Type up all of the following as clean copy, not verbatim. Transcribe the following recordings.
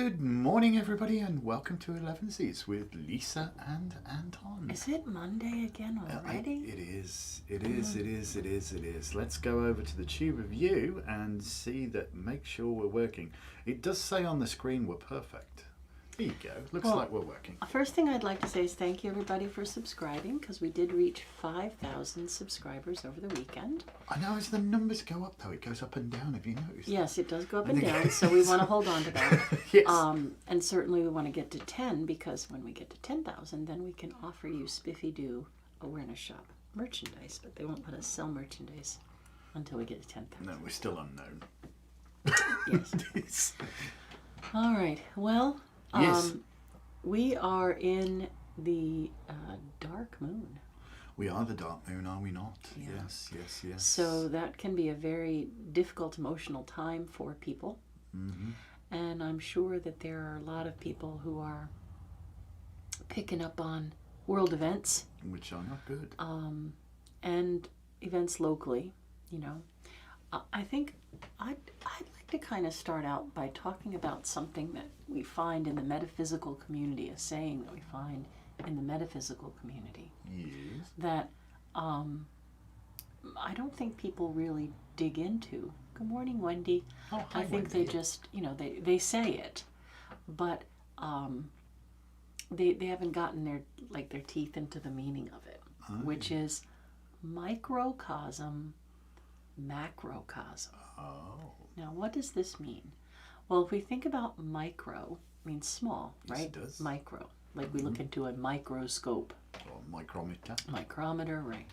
Good morning, everybody, and welcome to Elevensies with Lisa and Anton. Is it Monday again already? It is. It is. Let's go over to the Tube Review and see that. Make sure we're working. It does say on the screen we're perfect. There you go. Looks like we're working. First thing I'd like to say is thank you everybody for subscribing, because we did reach 5,000 subscribers over the weekend. I know as the numbers go up though, it goes up and down. Have you noticed? Yes, it does go up and down, so we want to hold on to that. Yes. And certainly we want to get to 10, because when we get to 10,000, then we can offer you Spiffy Doo Awareness Shop merchandise, but they won't let us sell merchandise until we get to 10,000. No, we're still unknown. Yes. All right. Well. Yes. We are in the dark moon. We are the dark moon, are we not? Yeah. Yes. So that can be a very difficult emotional time for people. Mm-hmm. And I'm sure that there are a lot of people who are picking up on world events. Which are not good. And events locally, you know. I think I'd like to kind of start out by talking about something that we find in the metaphysical community, a saying that we find in the metaphysical community. Yes. That I don't think people really dig into. Good morning, Wendy. Oh, hi, I think Wendy. they just, they say it, but they haven't gotten their teeth into the meaning of it, which is microcosm, macrocosm. Oh. Now, what does this mean? Well, if we think about micro, means small, Yes, right? it does. Micro, like we look into a microscope. Or micrometer. Micrometer, right.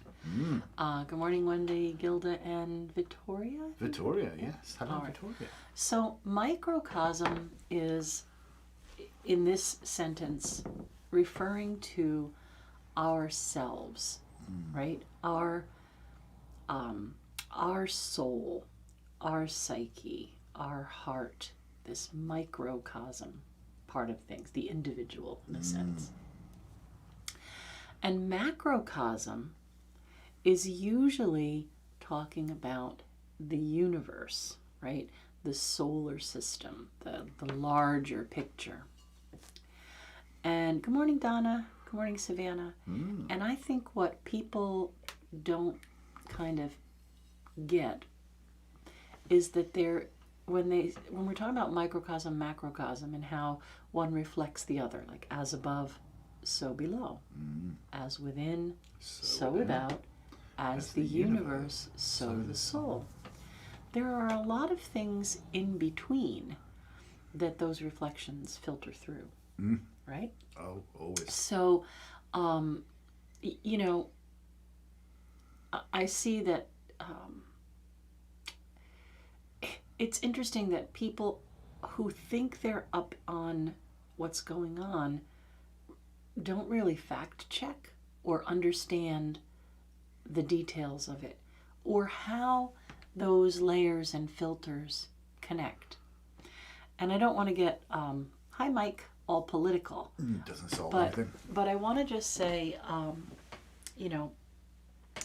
Good morning, Wendy, Gilda, and Victoria? Victoria, yes. Hello, All right. Victoria. So microcosm is, in this sentence, referring to ourselves, right? Our soul, our psyche, our heart, this microcosm part of things, the individual in a sense. And macrocosm is usually talking about the universe, right? The solar system, the larger picture. And good morning, Donna. Good morning, Savannah. And I think what people don't kind of get is that when we're talking about microcosm, macrocosm, and how one reflects the other, like as above, so below, as within, so without, as the universe, so the soul. There are a lot of things in between that those reflections filter through, right? Oh, always. So, I see that it's interesting that people who think they're up on what's going on don't really fact check or understand the details of it or how those layers and filters connect. And I don't want to get, hi Mike, all political. Doesn't solve anything. But I want to just say,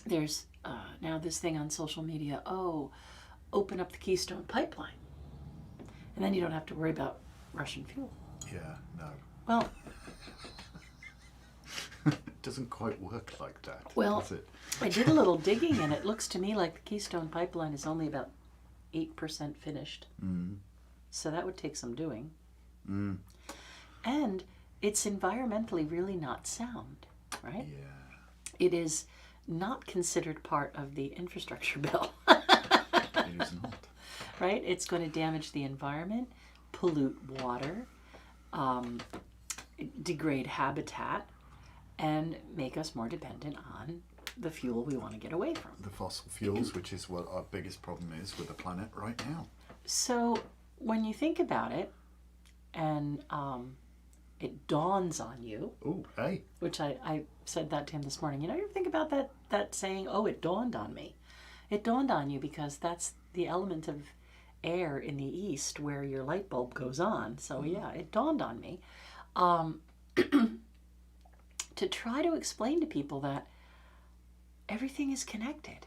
there's now this thing on social media, open up the Keystone Pipeline. And then you don't have to worry about Russian fuel. Yeah, no. Well, It doesn't quite work like that, does it? I did a little digging, and it looks to me like the Keystone Pipeline is only about 8% finished. So that would take some doing. And it's environmentally really not sound, right? Yeah. It is not considered part of the infrastructure bill. It is not. Right? It's going to damage the environment, pollute water, degrade habitat, and make us more dependent on the fuel we want to get away from. The fossil fuels, which is what our biggest problem is with the planet right now. So when you think about it, and it dawns on you, Oh, hey. which I said that to him this morning, you ever think about that saying, it dawned on me? It dawned on you because that's the element of air in the east where your light bulb goes on. So yeah, it dawned on me to try to explain to people that everything is connected,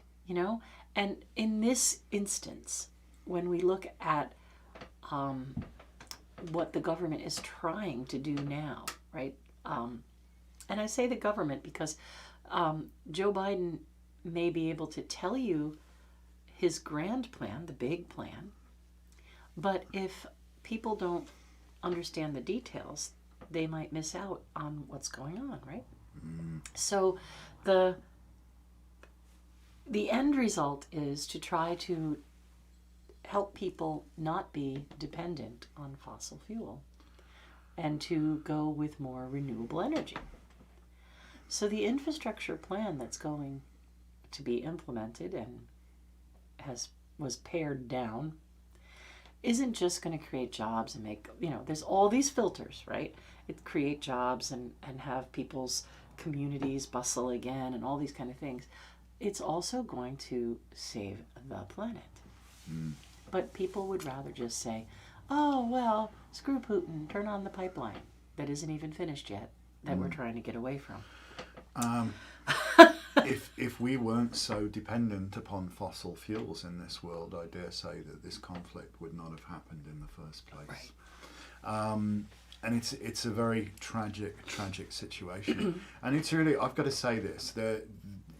And in this instance, when we look at what the government is trying to do now, right? And I say the government because Joe Biden may be able to tell you his grand plan, the big plan, but if people don't understand the details, they might miss out on what's going on, right? So the end result is to try to help people not be dependent on fossil fuel and to go with more renewable energy. So the infrastructure plan that's going to be implemented and was pared down isn't just going to create jobs and make, there's all these filters, right? It create jobs and have people's communities bustle again and all these kind of things. It's also going to save the planet. But people would rather just say, oh, well, screw Putin, turn on the pipeline that isn't even finished yet, that we're trying to get away from. If we weren't so dependent upon fossil fuels in this world, I dare say that this conflict would not have happened in the first place. Right. And it's a very tragic situation. And it's really, I've got to say this,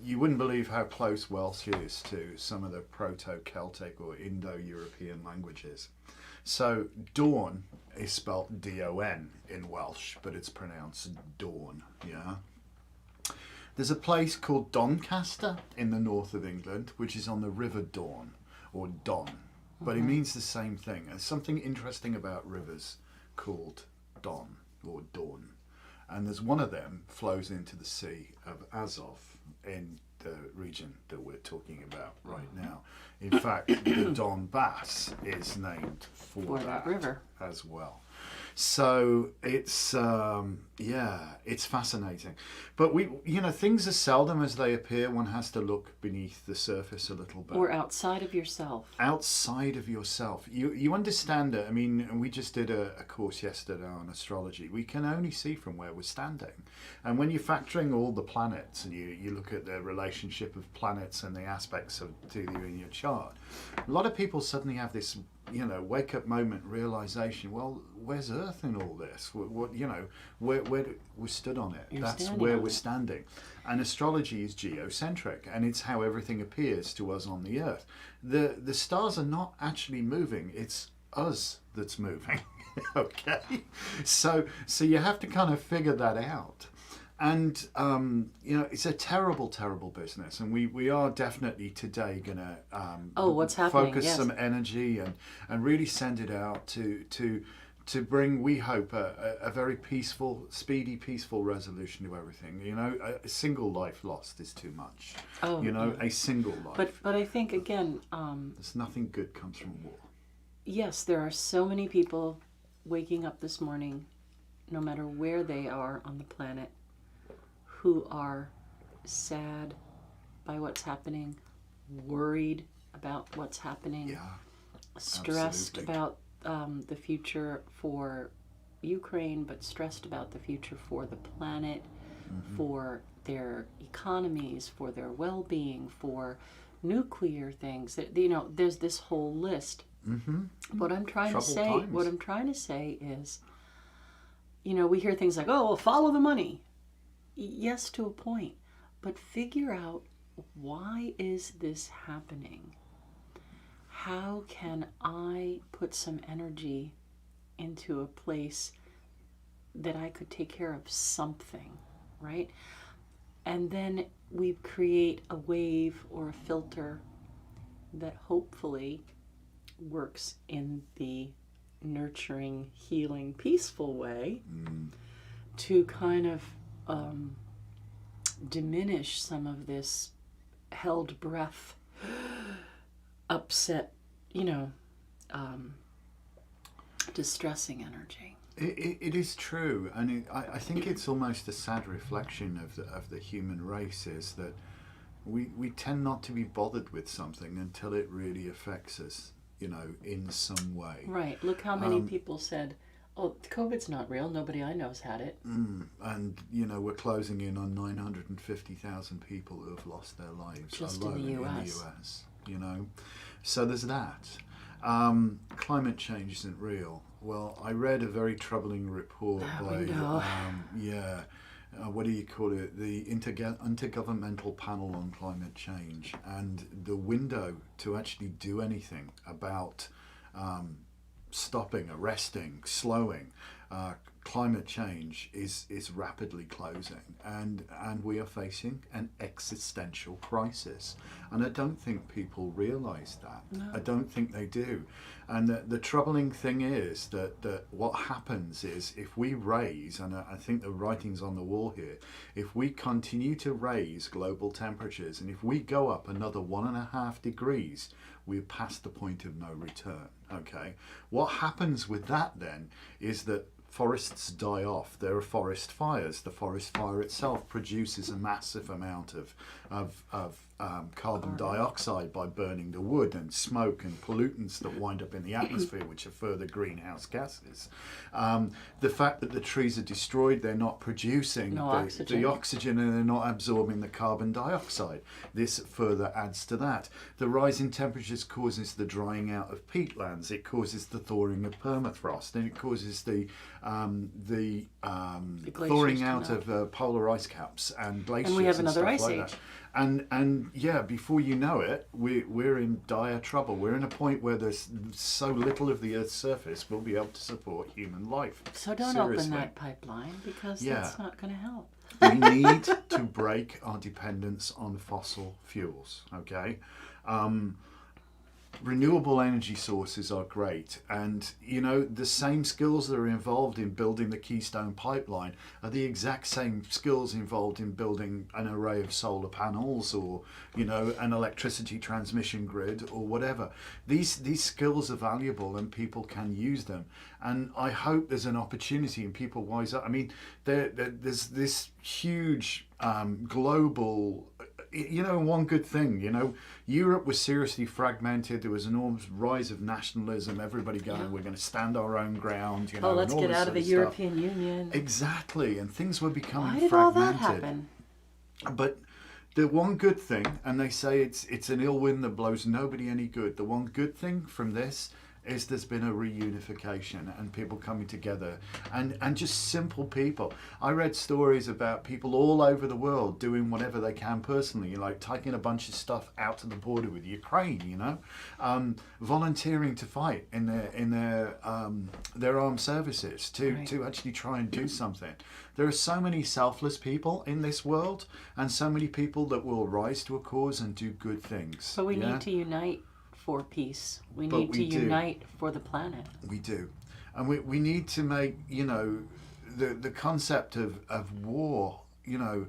you wouldn't believe how close Welsh is to some of the Proto-Celtic or Indo-European languages. So dawn is spelt D-O-N in Welsh, but it's pronounced dawn, yeah? There's a place called Doncaster in the north of England, which is on the River Don, or Don, but it means the same thing. There's something interesting about rivers called Don, or Dawn. And there's one of them flows into the Sea of Azov in the region that we're talking about right now. In fact, the Donbass is named for that river as well. So it's it's fascinating. But things as seldom as they appear. One has to look beneath the surface a little bit. Or outside of yourself. Outside of yourself. You understand it. I mean, we just did a course yesterday on astrology. We can only see from where we're standing. And when you're factoring all the planets and you look at the relationship of planets and the aspects to you in your chart, a lot of people suddenly have this wake up moment realization. Well, where's Earth in all this? What where we're stood on it. That's where we're standing. And astrology is geocentric, and it's how everything appears to us on the Earth. The stars are not actually moving. It's us that's moving. Okay, so you have to kind of figure that out. And it's a terrible business, and we are definitely today going to what's happening? Focus some energy and really send it out to bring, we hope, a very speedy peaceful resolution to everything. A single life lost is too much. A single life. But I think again, there's nothing good comes from war. Yes, there are so many people waking up this morning, no matter where they are on the planet, who are sad by what's happening, worried about what's happening, stressed about the future for Ukraine, but stressed about the future for the planet, for their economies, for their well-being, for nuclear things. There's this whole list. What I'm trying to say is, we hear things like, "Oh, well, follow the money." Yes, to a point, but figure out, why is this happening? How can I put some energy into a place that I could take care of something, right? And then we create a wave or a filter that hopefully works in the nurturing, healing, peaceful way to kind of diminish some of this held breath, upset, distressing energy. It is true, and I think it's almost a sad reflection of the human race, is that we tend not to be bothered with something until it really affects us, in some way. Right. Look how many people said, "Oh, COVID's not real. Nobody I know's had it." And, we're closing in on 950,000 people who have lost their lives just alone in the US. So there's that. Climate change isn't real. Well, I read a very troubling report by, what do you call it? The Intergovernmental Panel on Climate Change. And the window to actually do anything about stopping, arresting, slowing climate change is rapidly closing, and we are facing an existential crisis, and I don't think people realise that. No. I don't think they do, and the troubling thing is that what happens is if we raise, and I think the writing's on the wall here, if we continue to raise global temperatures, and if we go up another 1.5 degrees, we're past the point of no return. Okay, what happens with that then is that forests die off. There are forest fires. The forest fire itself produces a massive amount of carbon dioxide by burning the wood, and smoke and pollutants that wind up in the atmosphere, which are further greenhouse gases. The fact that the trees are destroyed, they're not producing the oxygen, and they're not absorbing the carbon dioxide. This further adds to that. The rise in temperatures causes the drying out of peatlands. It causes the thawing of permafrost, and it causes the thawing out of polar ice caps and glaciers. And we have another stuff ice like age. That. And yeah, before you know it, we're in dire trouble. We're in a point where there's so little of the Earth's surface will be able to support human life. So don't Seriously. open that pipeline, because that's not going to help. We need to break our dependence on fossil fuels, okay? Renewable energy sources are great, and you know the same skills that are involved in building the Keystone Pipeline are the exact same skills involved in building an array of solar panels, or you know, an electricity transmission grid, or whatever. These skills are valuable and people can use them, and I hope there's an opportunity and people wise up. I mean, there's this huge global, you know, one good thing, you know, Europe was seriously fragmented. There was an enormous rise of nationalism. Everybody going, we're going to stand our own ground. You know, let's and all get this out of the sort European Union. Exactly, and things were becoming Why did fragmented. all that happen? But the one good thing, and they say it's an ill wind that blows nobody any good. The one good thing from this is there's been a reunification and people coming together, and just simple people. I read stories about people all over the world doing whatever they can personally, like taking a bunch of stuff out to the border with Ukraine, you know, volunteering to fight in their armed services to actually try and do something. There are so many selfless people in this world, and so many people that will rise to a cause and do good things. But we need to unite for peace. We need to unite for the planet. We do. And we need to make, you know, the concept of war, you know,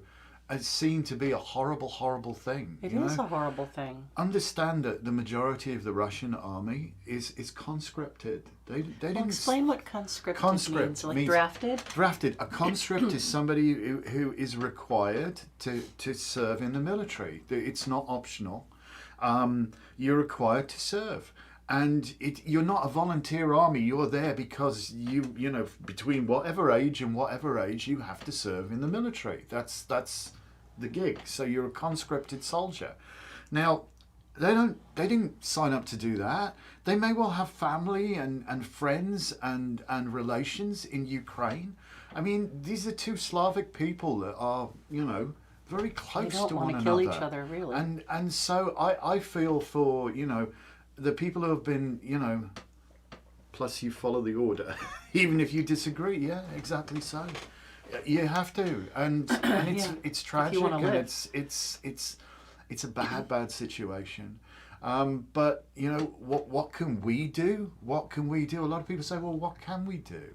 as seen to be a horrible, horrible thing. It is a horrible thing. Understand that the majority of the Russian army is conscripted. They didn't explain what conscripted means. Like drafted? Drafted. A conscript is somebody who is required to serve in the military. It's not optional. You're required to serve, and you're not a volunteer army. You're there because you know, between whatever age and whatever age, you have to serve in the military. That's the gig. So you're a conscripted soldier. Now, they didn't sign up to do that. They may well have family and friends and relations in Ukraine. I mean, these are two Slavic people that are, you know, very close to one another. They don't want to kill each other, really. And so I feel for, you know, the people who have been, you know, plus you follow the order, even if you disagree. Yeah, exactly so. You have to, and it's tragic, and it's a bad situation. But you know, what can we do? What can we do? A lot of people say, well, what can we do?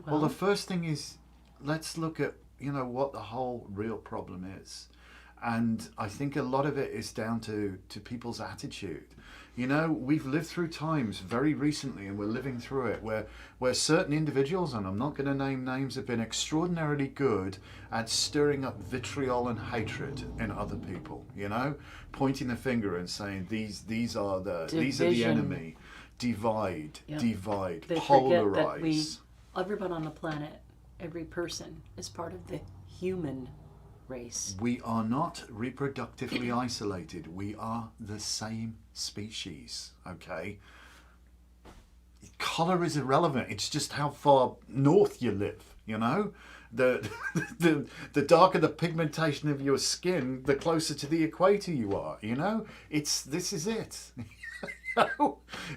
Well, the first thing is, let's look at, you know, what the whole real problem is. And I think a lot of it is down to people's attitude. You know, we've lived through times very recently, and we're living through it, where certain individuals, and I'm not going to name names, have been extraordinarily good at stirring up vitriol and hatred in other people, you know, pointing the finger and saying, these are the enemy. Divide, they polarize. That everyone on the planet, every person is part of the human race. We are not reproductively isolated. We are the same species, okay? colour is irrelevant. It's just how far north you live, you know? The, the darker the pigmentation of your skin, the closer to the equator you are, you know? This is it.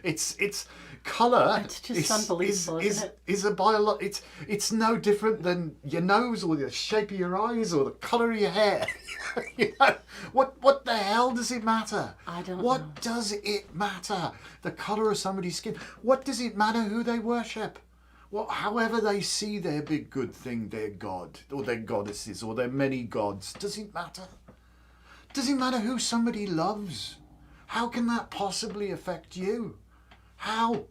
It's colour. It's just unbelievable, isn't it? Is a it's no different than your nose or the shape of your eyes or the colour of your hair. You know, what the hell does it matter? I don't know. What does it matter? The colour of somebody's skin. What does it matter who they worship? However they see their big good thing, their god or their goddesses or their many gods, does it matter? Does it matter who somebody loves? How can that possibly affect you? How?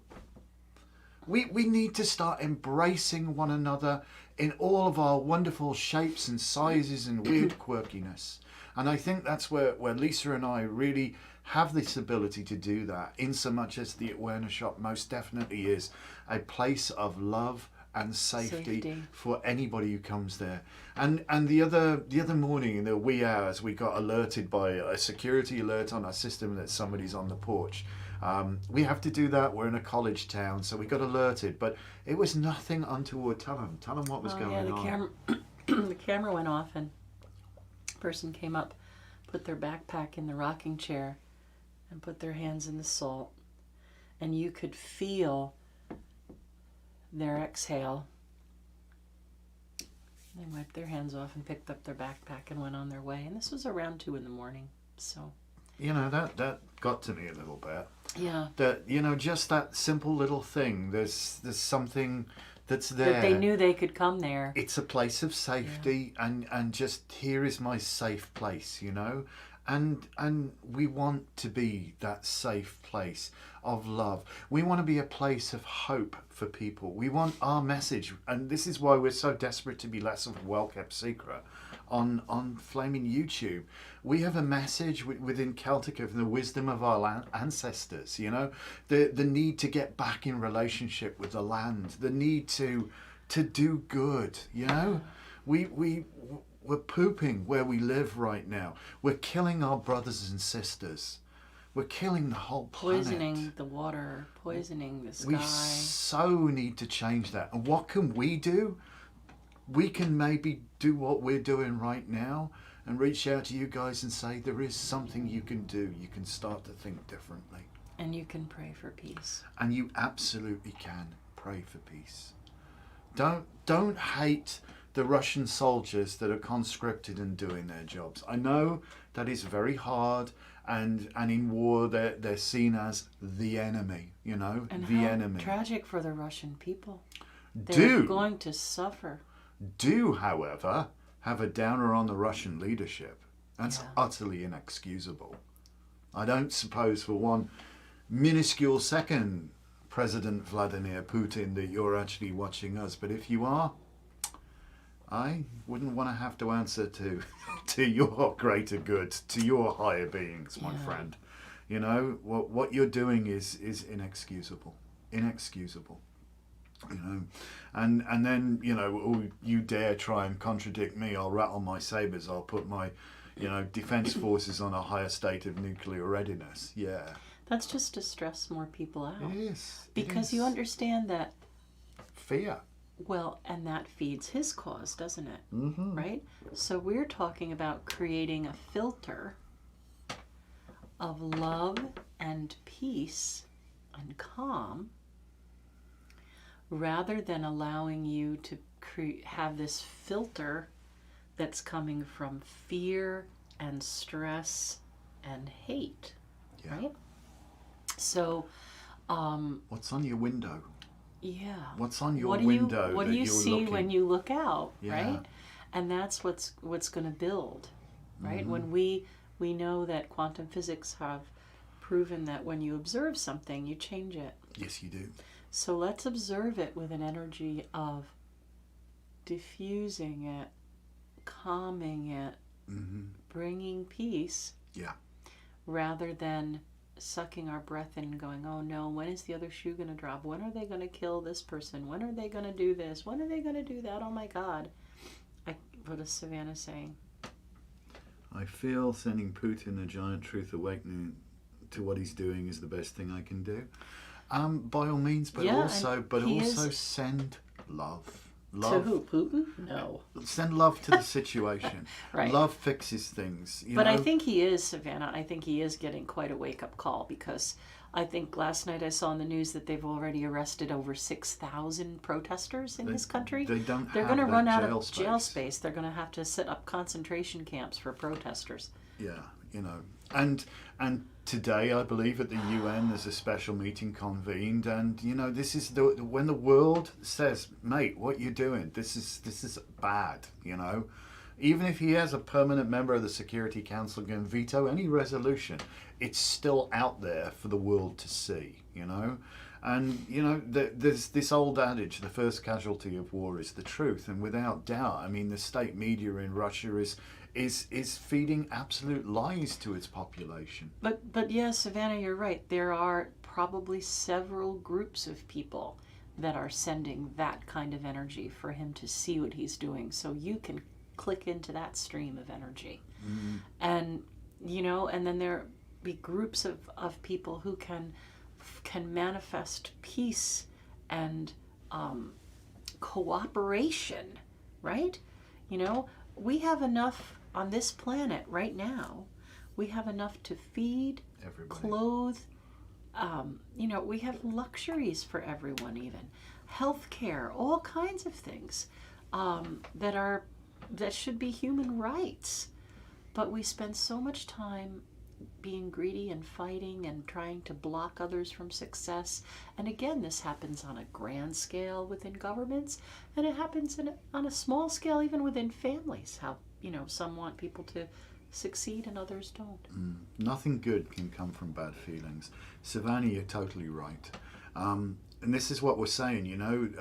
We need to start embracing one another in all of our wonderful shapes and sizes and weird quirkiness. And I think that's where Lisa and I really have this ability to do that, in so much as the Awareness Shop most definitely is a place of love and safety for anybody who comes there. And the other morning in the wee hours, we got alerted by a security alert on our system that somebody's on the porch. We have to do that. We're in a college town, so we got alerted, but it was nothing untoward. Tell them what was going on. The camera went off, and a person came up, put their backpack in the rocking chair, and put their hands in the salt, and you could feel their exhale. They wiped their hands off and picked up their backpack and went on their way. And this was around 2 a.m. So, you know, that got to me a little bit. Yeah. That, you know, just that simple little thing. There's something that's there. That they knew they could come there. It's a place of safety, and just here is my safe place, you know. And we want to be that safe place of love. We want to be a place of hope for people. We want our message, and this is why we're so desperate to be less of a well-kept secret on Flaming YouTube. We have a message within Celtic of the wisdom of our ancestors, you know, the need to get back in relationship with the land, the need to do good, you know. We're pooping where we live right now. We're killing our brothers and sisters. We're killing the whole planet. Poisoning the water, poisoning the sky. We so need to change that. And what can we do? We can maybe do what we're doing right now and reach out to you guys and say there is something you can do. You can start to think differently. And you can pray for peace. And you absolutely can pray for peace. Don't hate the Russian soldiers that are conscripted and doing their jobs. I know that is very hard, and in war they're seen as the enemy, you know, and the how enemy. Tragic for the Russian people. They're going to suffer. However, have a downer on the Russian leadership. That's utterly inexcusable. I don't suppose for one minuscule second, President Vladimir Putin, that you're actually watching us, but if you are, I wouldn't want to have to answer to your greater good, to your higher beings, my friend. You know, what you're doing is inexcusable. Inexcusable. You know, and then, you know, oh, you dare try and contradict me, I'll rattle my sabres, I'll put my, you know, defence forces on a higher state of nuclear readiness. Yeah. That's just to stress more people out. It is. Because you understand that fear. Well, and that feeds his cause, doesn't it? Mm-hmm. Right? So we're talking about creating a filter of love and peace and calm, rather than allowing you to have this filter that's coming from fear and stress and hate. Yeah. Right? So, what's on your window? Yeah. What's on your window? What do you see when you look out, yeah. right? And that's what's going to build, right? Mm-hmm. When we know that quantum physics have proven that when you observe something, you change it. Yes, you do. So let's observe it with an energy of diffusing it, calming it, bringing peace. Yeah. Rather than sucking our breath in and going, oh no, when is the other shoe going to drop? When are they going to kill this person? When are they going to do this? When are they going to do that? Oh my God. What is Savannah saying? I feel sending Putin a giant truth awakening to what he's doing is the best thing I can do. By all means, but Yeah, also is- send love. To Love. who? Putin? No. Send love to the situation. Right. Love fixes things. But I think he is, Savannah. I think he is getting quite a wake-up call, because I think last night I saw in the news that they've already arrested over 6,000 protesters in his country. They're going to run out of jail space. They're going to have to set up concentration camps for protesters. Yeah, and today I believe at the UN there's a special meeting convened, and this is when the world says, mate, what you doing? This is bad. Even if he has a permanent member of the Security Council can veto any resolution, it's still out there for the world to see. And there's this old adage: the first casualty of war is the truth, and without doubt, I mean, the state media in Russia is feeding absolute lies to its population. But yeah, Savannah, you're right. There are probably several groups of people that are sending that kind of energy for him to see what he's doing. So you can click into that stream of energy. Mm. And and then there be groups of people who can manifest peace and cooperation, right? We have enough on this planet right now. We have enough to feed, Everybody. clothe. We have luxuries for everyone, even healthcare, all kinds of things that should be human rights. But we spend so much time being greedy and fighting and trying to block others from success. And again, this happens on a grand scale within governments, and it happens on a small scale even within families. How some want people to succeed and others don't. Nothing good can come from bad feelings. Savannah, you're totally right. And this is what we're saying,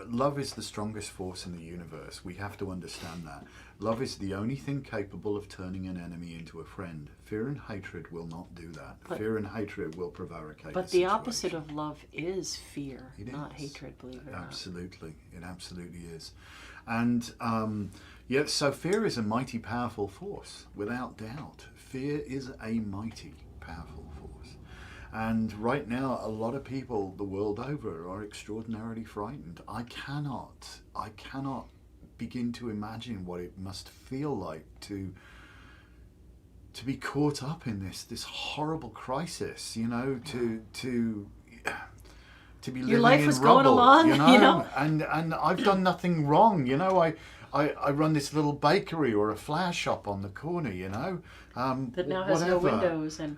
love is the strongest force in the universe. We have to understand that. Love is the only thing capable of turning an enemy into a friend. Fear and hatred will not do that. Fear and hatred will prevaricate. But the opposite of love is fear, not hatred, believe it or not. Absolutely. It absolutely is. And so fear is a mighty powerful force, without doubt. Fear is a mighty powerful force. And right now, a lot of people the world over are extraordinarily frightened. I cannot begin to imagine what it must feel like to be caught up in this horrible crisis. To be living your life in was rubble, going along, and I've done nothing wrong. I run this little bakery or a flower shop on the corner. That now has no windows and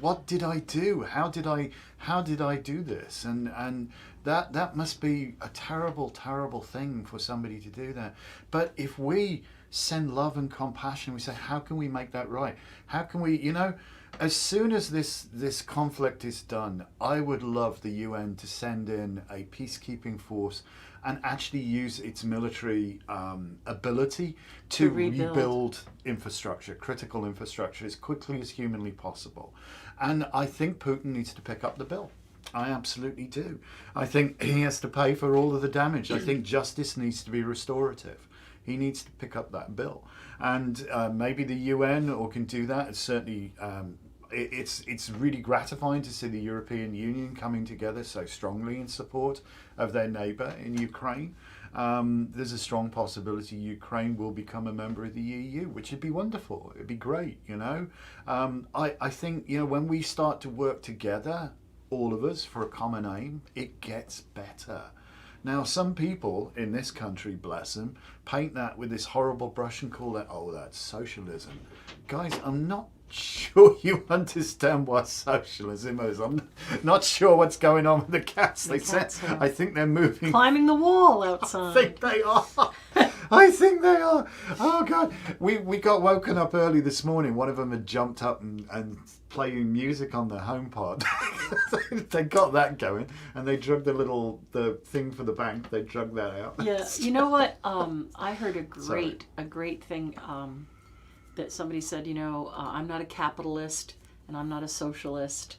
what did I do? How did I do this? And that must be a terrible, terrible thing for somebody to do that. But if we send love and compassion, we say, how can we make that right? How can we, as soon as this conflict is done, I would love the UN to send in a peacekeeping force and actually use its military ability to rebuild infrastructure, critical infrastructure, as quickly as humanly possible. And I think Putin needs to pick up the bill. I absolutely do. I think he has to pay for all of the damage. I think justice needs to be restorative. He needs to pick up that bill. And maybe the UN can do that. It's certainly... It's really gratifying to see the European Union coming together so strongly in support of their neighbour in Ukraine. There's a strong possibility Ukraine will become a member of the EU, which would be wonderful. It'd be great, I think, when we start to work together, all of us, for a common aim, it gets better. Now, some people in this country, bless them, paint that with this horrible brush and call that, that's socialism. Guys, I'm not sure you understand what socialism is. I'm not sure what's going on with the cats. I think they're moving. Climbing the wall outside. I think they are. I think they are. Oh, God. We got woken up early this morning. One of them had jumped up and playing music on the HomePod. They got that going, and they drugged the thing for the bank. They drugged that out. Yeah. You know what? I heard a great thing that somebody said, I'm not a capitalist and I'm not a socialist.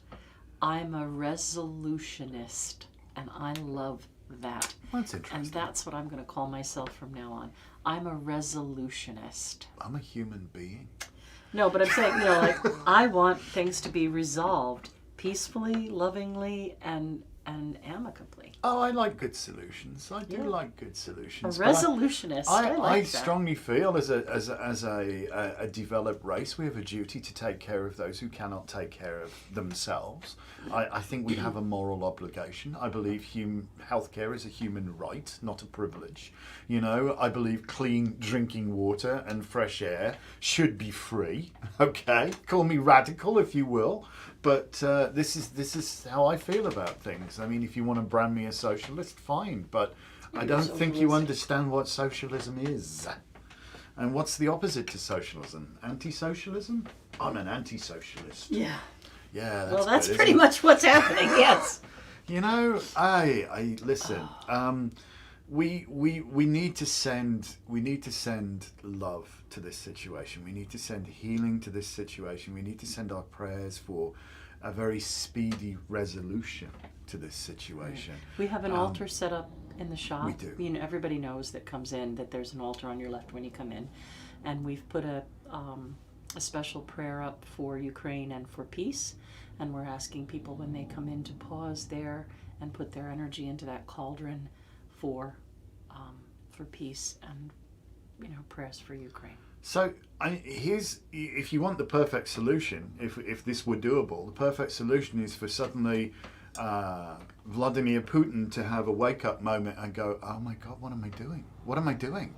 I'm a resolutionist, and I love that. That's interesting. And that's what I'm going to call myself from now on. I'm a resolutionist. I'm a human being. No, but I'm saying, I want things to be resolved peacefully, lovingly, and amicably. Oh, I like good solutions. I do Yeah. like good A solutions. resolutionist. I I like that. strongly feel as a developed race, we have a duty to take care of those who cannot take care of themselves. I think we have a moral obligation. I believe healthcare is a human right, not a privilege. You know, I believe clean drinking water and fresh air should be free. Okay, call me radical if you will, but this is how I feel about things. I mean, if you want to brand me a socialist, fine, but I don't think you socialist. understand what socialism is. And what's the opposite to socialism? Anti-socialism? I'm an anti-socialist. Yeah. Yeah, that's Well, that's good, pretty isn't it? much what's happening. Yes. You know, I listen. We need to send love to this situation. We need to send healing to this situation. We need to send our prayers for a very speedy resolution to this situation. We have an altar set up in the shop. We do. You know, everybody knows that comes in that there's an altar on your left when you come in, and we've put a special prayer up for Ukraine and for peace, and we're asking people when they come in to pause there and put their energy into that cauldron for peace and, you know, prayers for Ukraine. So here's, if you want the perfect solution, if this were doable, the perfect solution is for suddenly Vladimir Putin to have a wake-up moment and go, oh my God, what am I doing? What am I doing?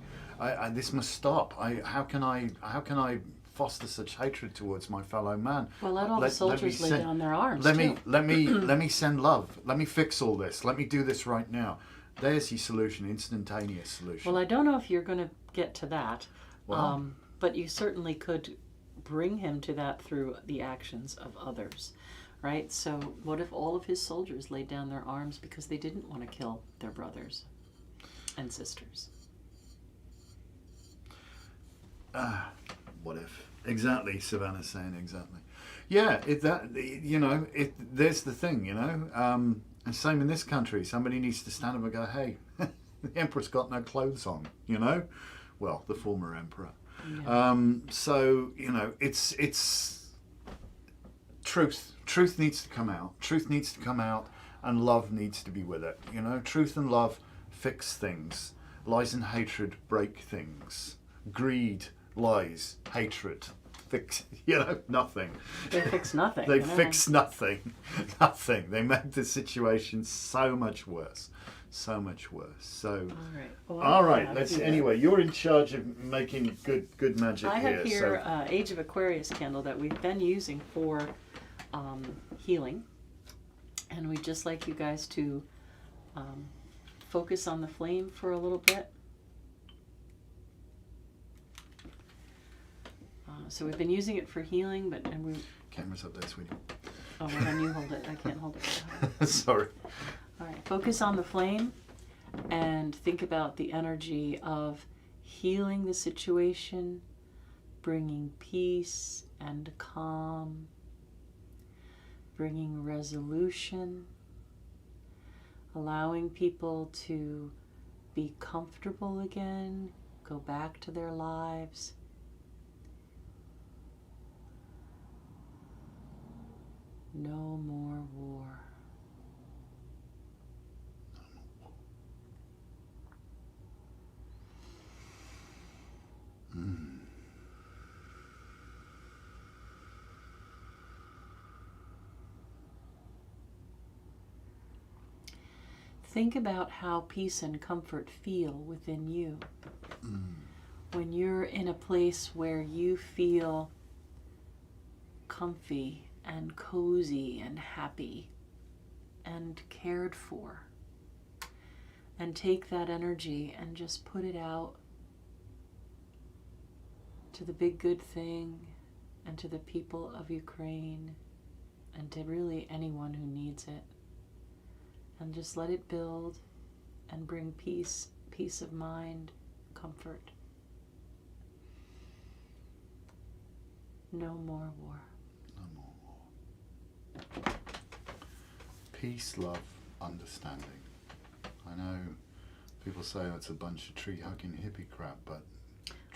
This must stop. How can I foster such hatred towards my fellow man? Well, let all the soldiers lay down their arms. Let too. me send love. Let me fix all this. Let me do this right now. There's your solution, instantaneous solution. Well, I don't know if you're going to get to that, Well. but you certainly could bring him to that through the actions of others, right? So what if all of his soldiers laid down their arms because they didn't want to kill their brothers and sisters? What if? Exactly, Savannah's saying exactly. Yeah, there's the thing, and same in this country. Somebody needs to stand up and go, hey, the emperor's got no clothes on, Well, the former emperor. Yeah. So, it's truth. Truth needs to come out. Truth needs to come out, and love needs to be with it. Truth and love fix things. Lies and hatred break things. Greed, lies, hatred fix nothing. They fix nothing. They fix nothing. Nothing. They make the situation so much worse. So much worse. So all right, anyway, you're in charge of making good magic I here. have here Age of Aquarius candle that we've been using for healing, and we'd just like you guys to focus on the flame for a little bit. So we've been using it for healing, Camera's up there, sweetie. Oh, well, then you hold it. I can't hold it. Sorry. All right, focus on the flame and think about the energy of healing the situation, bringing peace and calm, bringing resolution, allowing people to be comfortable again, go back to their lives. No more war. Think about how peace and comfort feel within you. When you're in a place where you feel comfy and cozy and happy and cared for. And take that energy and just put it out to the big good thing and to the people of Ukraine and to really anyone who needs it. And just let it build and bring peace of mind, comfort. No more war. No more war. Peace, love, understanding. I know people say it's a bunch of tree-hugging hippie crap, but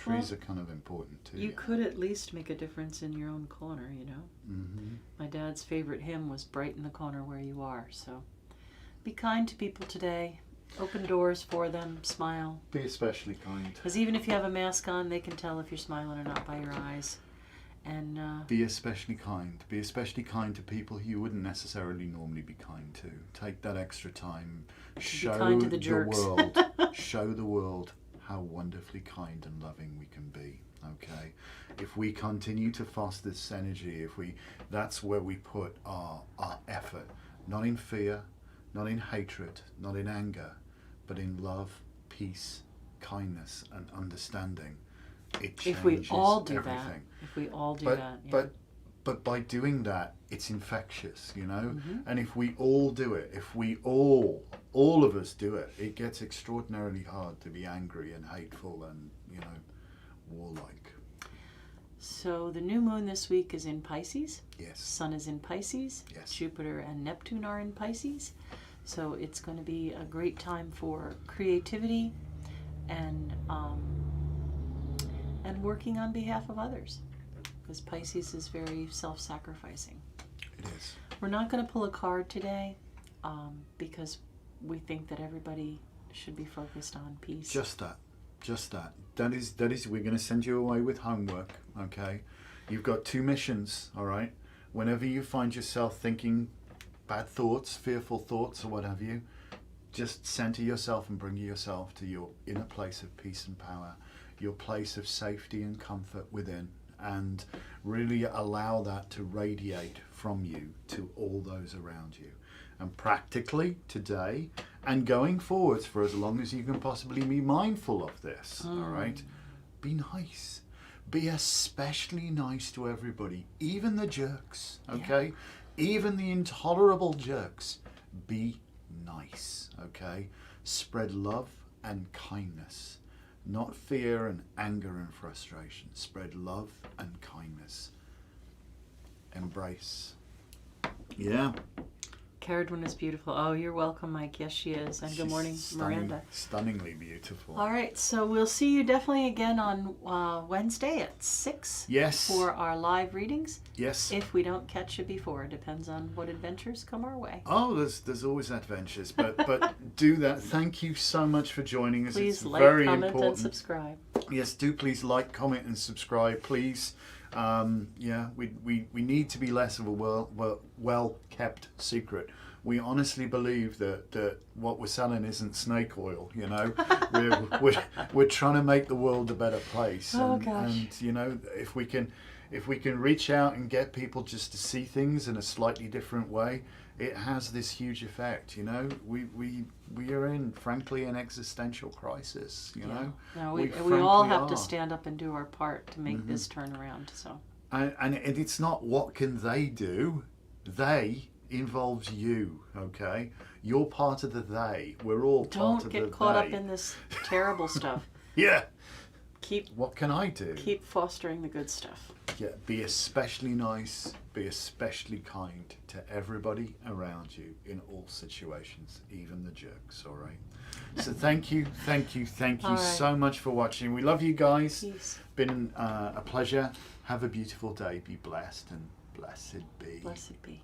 Trees are kind of important too. You could at least make a difference in your own corner, you know. Mm-hmm. My dad's favorite hymn was "Brighten the Corner Where You Are." So be kind to people today. Open doors for them. Smile. Be especially kind. Because even if you have a mask on, they can tell if you're smiling or not by your eyes. And be especially kind. Be especially kind to people who you wouldn't necessarily normally be kind to. Take that extra time. Show kind to the the jerks. world. Show the world how wonderfully kind and loving we can be. Okay, if we continue to foster this energy, that's where we put our effort, not in fear, not in hatred, not in anger, but in love, peace, kindness, and understanding. It changes if we all do everything. that, if we all do But- that, yeah. But by doing that, it's infectious, you know? Mm-hmm. And if we all do it, if we all of us do it, it gets extraordinarily hard to be angry and hateful and, you know, warlike. So the new moon this week is in Pisces. Yes. Sun is in Pisces. Yes. Jupiter and Neptune are in Pisces. So it's going to be a great time for creativity and working on behalf of others. Because Pisces is very self-sacrificing. It is. We're not going to pull a card today because we think that everybody should be focused on peace. Just that. That is. We're going to send you away with homework. Okay. You've got 2 missions. All right. Whenever you find yourself thinking bad thoughts, fearful thoughts, or what have you, just center yourself and bring yourself to your inner place of peace and power, your place of safety and comfort within, and really allow that to radiate from you to all those around you. And practically today and going forwards for as long as you can possibly be mindful of this, all right? Be nice. Be especially nice to everybody, even the jerks, okay? Even the intolerable jerks. Be nice, okay? Spread love and kindness, not fear and anger and frustration. Spread love and kindness. Embrace. Yeah. Caradwin is beautiful. Oh, you're welcome, Mike. Yes, she is. And good morning, Miranda. Stunningly beautiful. All right, so we'll see you definitely again on Wednesday at 6 Yes. for our live readings. Yes. If we don't catch you before, depends on what adventures come our way. Oh, there's always adventures, but do that. Thank you so much for joining us. Please It's like, very comment, important. and subscribe. Yes, do please like, comment, and subscribe, please. We need to be less of a well kept secret. We honestly believe that what we're selling isn't snake oil. You know, we're trying to make the world a better place. Oh, and, gosh. and you know, if we can reach out and get people just to see things in a slightly different way, it has this huge effect. You know, we are in, frankly, an existential crisis. You know, No, we frankly all have to are. stand up and do our part to make this turn around. So And it's not what can they do. They involves you, okay? You're part of the they. We're all part of the they. don't get caught up in this terrible stuff. Yeah. Keep What can I do? keep fostering the good stuff. Yeah, be especially nice, be especially kind to everybody around you in all situations, even the jerks, all right? So thank you All right. so much for watching. We love you guys. Peace. Been a pleasure. Have a beautiful day. Be blessed and blessed be. Blessed be.